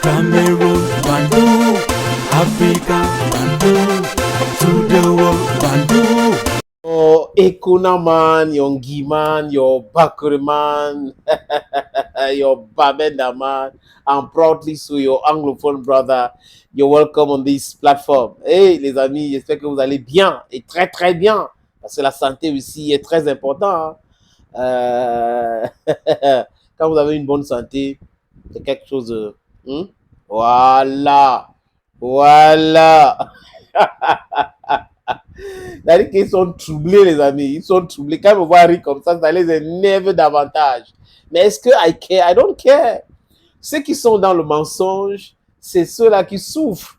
Cameroon, Bandung, Africa, Bandung, to the world, Bandung. Your Ekuna man, your Ngiman, your Bakuri man, your Babenda man, and proudly so your anglophone brother. You're welcome on this platform. Hey les amis, j'espère que vous allez bien et très très bien parce que la santé aussi est très importante. Hein. Quand vous avez une bonne santé, c'est quelque chose. Voilà, voilà. C'est-à-dire qu'ils sont troublés, les amis. Ils sont troublés. Quand ils me voient rire comme ça les énerve davantage. Mais est-ce que I care? I don't care. Ceux qui sont dans le mensonge, c'est ceux-là qui souffrent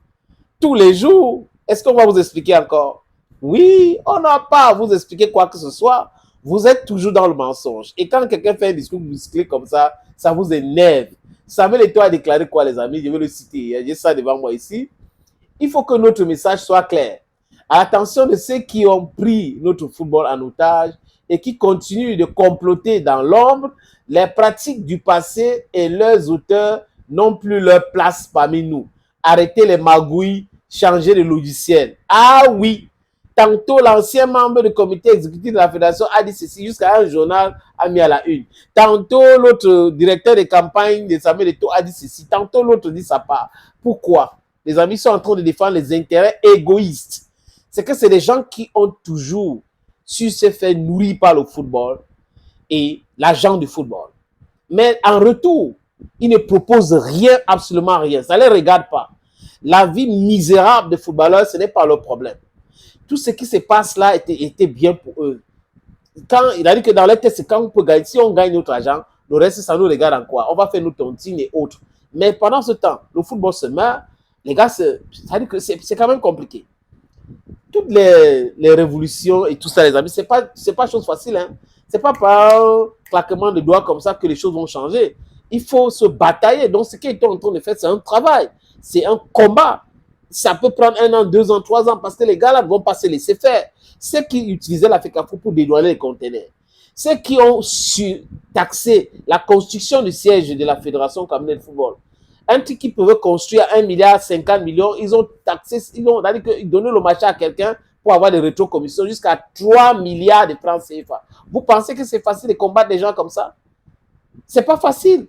tous les jours. Est-ce qu'on va vous expliquer encore? Oui, on n'a pas à vous expliquer quoi que ce soit. Vous êtes toujours dans le mensonge. Et quand quelqu'un fait un discours musclé comme ça vous énerve. Samuel Eto'o a déclaré quoi, les amis? Je vais le citer. J'ai ça devant moi ici. Il faut que notre message soit clair. À l'attention de ceux qui ont pris notre football en otage et qui continuent de comploter dans l'ombre, les pratiques du passé et leurs auteurs n'ont plus leur place parmi nous. Arrêtez les magouilles, changez le logiciel. Ah oui, tantôt l'ancien membre du comité exécutif de la fédération a dit ceci jusqu'à un journal a mis à la une. Tantôt l'autre directeur de campagne de Samuel Eto'o a dit ceci. Tantôt l'autre dit sa part. Pourquoi? Les amis sont en train de défendre les intérêts égoïstes. C'est que c'est des gens qui ont toujours su se faire nourrir par le football et l'argent du football. Mais en retour, ils ne proposent rien, absolument rien. Ça ne les regarde pas. La vie misérable des footballeurs, ce n'est pas leur problème. Tout ce qui se passe là était bien pour eux. Quand, il a dit que dans les tests, c'est quand on peut gagner. Si on gagne notre argent, le reste, ça nous regarde en quoi? On va faire nos tontines et autres. Mais pendant ce temps, le football se meurt. Les gars, ça dit que c'est quand même compliqué. Toutes les révolutions et tout ça, les amis, c'est pas chose facile. Hein. C'est pas par un claquement de doigts comme ça que les choses vont changer. Il faut se batailler. Donc, ce qu'ils sont en train de faire, c'est un travail. C'est un combat. Ça peut prendre 1 an, 2 ans, 3 ans, parce que les gars-là ne vont pas se laisser faire. Ceux qui utilisaient la FECAFO pour dédouaner les conteneurs, ceux qui ont taxé la construction du siège de la Fédération camerounaise de football, un truc qui pouvait construire 1 milliard 50 millions, ils ont taxé, ils ont donné le marché à quelqu'un pour avoir des rétrocommissions jusqu'à 3 milliards de francs CFA. Vous pensez que c'est facile de combattre des gens comme ça? C'est pas facile.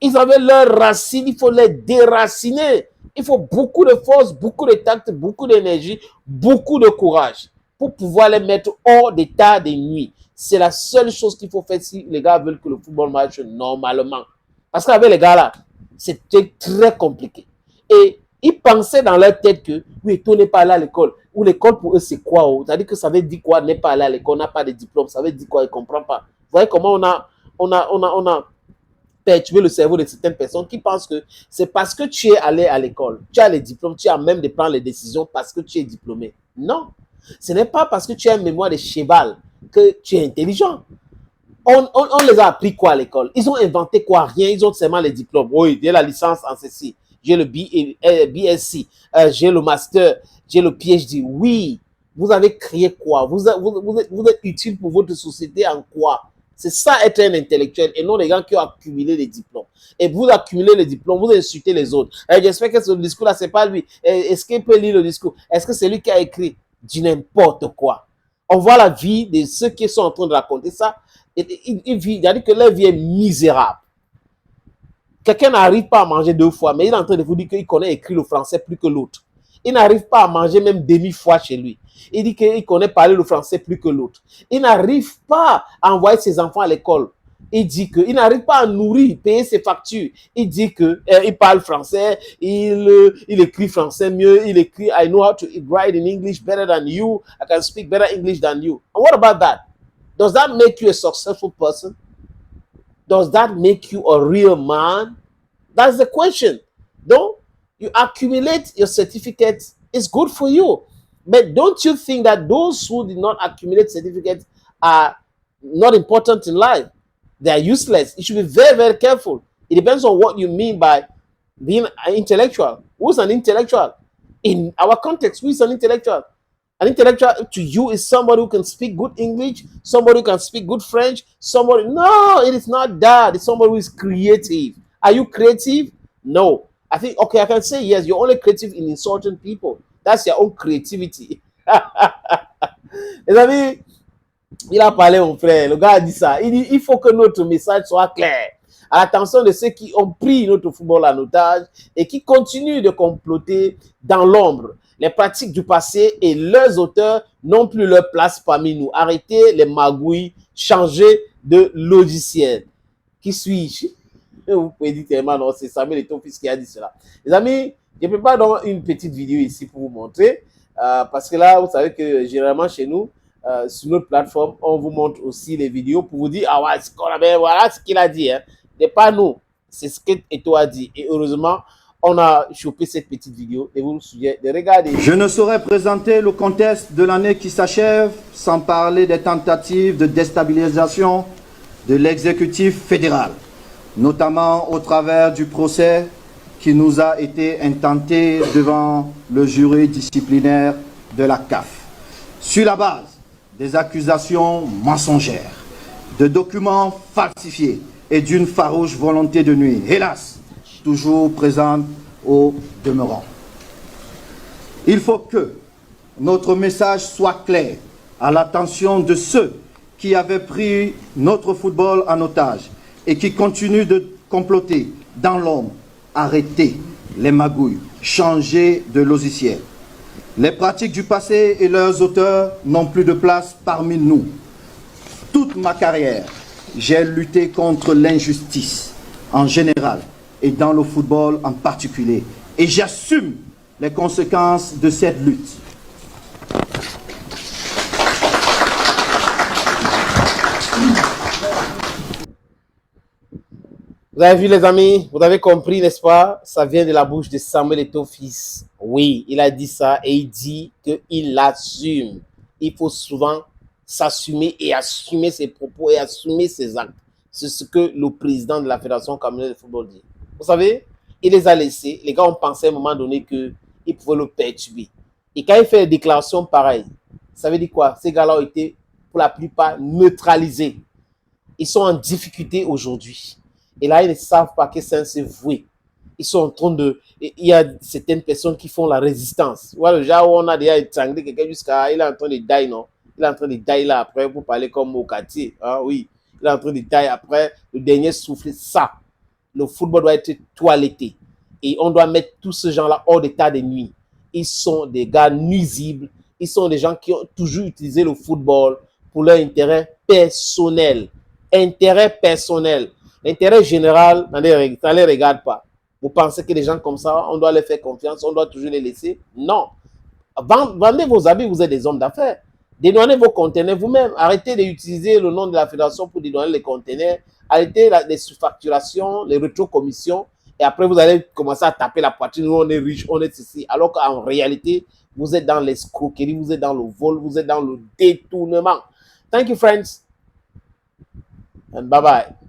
Ils avaient leurs racines, il faut les déraciner. Il faut beaucoup de force, beaucoup de tact, beaucoup d'énergie, beaucoup de courage pour pouvoir les mettre hors d'état de nuit. C'est la seule chose qu'il faut faire si les gars veulent que le football marche normalement. Parce qu'avec les gars là, c'était très compliqué. Et ils pensaient dans leur tête que oui, tout n'est pas allé à l'école. Ou l'école pour eux, c'est quoi? C'est-à-dire que ça veut dire quoi n'est pas allé à l'école, on n'a pas de diplôme. Ça veut dire quoi? Ils ne comprennent pas. Vous voyez comment on a perturbé le cerveau de certaines personnes qui pensent que c'est parce que tu es allé à l'école, tu as les diplômes, tu as même de prendre les décisions parce que tu es diplômé. Non. Ce n'est pas parce que tu as une mémoire de cheval que tu es intelligent. On les a appris quoi à l'école? Ils ont inventé quoi? Rien. Ils ont seulement les diplômes. Oui, j'ai la licence en ceci. J'ai le BSc. J'ai le master. J'ai le PhD. Oui. Vous avez créé quoi? Vous êtes utile pour votre société en quoi? C'est ça être un intellectuel et non les gens qui ont accumulé les diplômes. Et vous accumulez les diplômes, vous insultez les autres. J'espère que ce discours-là, c'est pas lui. Est-ce qu'il peut lire le discours? Est-ce que c'est lui qui a écrit? Du n'importe quoi. On voit la vie de ceux qui sont en train de raconter ça. Il a dit que leur vie est misérable. Quelqu'un n'arrive pas à manger 2 fois, mais il est en train de vous dire qu'il connaît écrire le français plus que l'autre. Il n'arrive pas à manger même demi-fois chez lui. Il dit qu'il connaît parler le français plus que l'autre. Il n'arrive pas à envoyer ses enfants à l'école. Il dit qu'il n'arrive pas à nourrir, payer ses factures. Il dit qu'il parle français, il écrit français mieux, il écrit I know how to write in English better than you, I can speak better English than you. And what about that? Does that make you a successful person? Does that make you a real man? That's the question. Don't you accumulate your certificates? It's good for you. But don't you think that those who did not accumulate certificates are not important in life? They are useless. You should be very, very careful. It depends on what you mean by being an intellectual. Who's an intellectual? In our context, who is an intellectual? An intellectual to you is somebody who can speak good English, somebody who can speak good French, somebody. No, it is not that. It's somebody who is creative. Are you creative? No. think, okay, I can say yes, you're only creative in insulting people. That's your own creativity. Les amis, il a parlé, mon frère. Le gars a dit ça. Il dit, il faut que notre message soit clair à l'attention de ceux qui ont pris notre football en otage et qui continuent de comploter dans l'ombre. Les pratiques du passé et leurs auteurs n'ont plus leur place parmi nous. Arrêtez les magouilles, changez de logiciel. Qui suis-je? Vous pouvez dire tellement, non, c'est Samuel Eto'o-Fils qui a dit cela. Les amis, je ne peux pas donner une petite vidéo ici pour vous montrer, parce que là, vous savez que généralement chez nous, sur notre plateforme, on vous montre aussi les vidéos pour vous dire, ah ouais, voilà ce qu'il a dit. Hein. Ce n'est pas nous, c'est ce qu'Eto'o a dit. Et heureusement, on a chopé cette petite vidéo et vous vous souvenez de regarder. Je ne saurais présenter le contexte de l'année qui s'achève sans parler des tentatives de déstabilisation de l'exécutif fédéral, notamment au travers du procès qui nous a été intenté devant le jury disciplinaire de la CAF, sur la base des accusations mensongères, de documents falsifiés et d'une farouche volonté de nuire, hélas, toujours présente au demeurant. Il faut que notre message soit clair à l'attention de ceux qui avaient pris notre football en otage et qui continuent de comploter dans l'ombre. Arrêtez les magouilles, changez de logiciel. Les pratiques du passé et leurs auteurs n'ont plus de place parmi nous. Toute ma carrière, j'ai lutté contre l'injustice en général et dans le football en particulier. Et j'assume les conséquences de cette lutte. Vous avez vu les amis, vous avez compris, n'est-ce pas? Ça vient de la bouche de Samuel Eto'o-Fils. Oui, il a dit ça et il dit qu'il l'assume. Il faut souvent s'assumer et assumer ses propos et assumer ses actes. C'est ce que le président de la Fédération camerounaise de football dit. Vous savez, il les a laissés. Les gars ont pensé à un moment donné qu'ils pouvaient le perturber. Et quand il fait des déclarations pareilles, ça veut dire quoi? Ces gars-là ont été pour la plupart neutralisés. Ils sont en difficulté aujourd'hui. Et là, ils ne savent pas que c'est un se vouer. Ils sont en train de... Il y a certaines personnes qui font la résistance. Voilà, le genre où on a déjà étranglé quelqu'un jusqu'à... Il est en train de die, non? Il est en train de die là après pour parler comme au quartier. Hein, oui, il est en train de die après le dernier souffle. Ça, le football doit être toiletté. Et on doit mettre tous ces gens-là hors d'état de nuit. Ils sont des gars nuisibles. Ils sont des gens qui ont toujours utilisé le football pour leur intérêt personnel. Intérêt personnel. L'intérêt général, ça ne les regarde pas. Vous pensez que les gens comme ça, on doit les faire confiance, on doit toujours les laisser? Non. Vendez vos habits, vous êtes des hommes d'affaires. Dédouanez vos conteneurs vous-même. Arrêtez d'utiliser le nom de la fédération pour dédouaner les conteneurs. Arrêtez les surfacturations, les rétrocommissions. Et après, vous allez commencer à taper la poitrine. Nous, on est riche, on est ceci. Alors qu'en réalité, vous êtes dans l'escroquerie, vous êtes dans le vol, vous êtes dans le détournement. Thank you, friends. And bye-bye.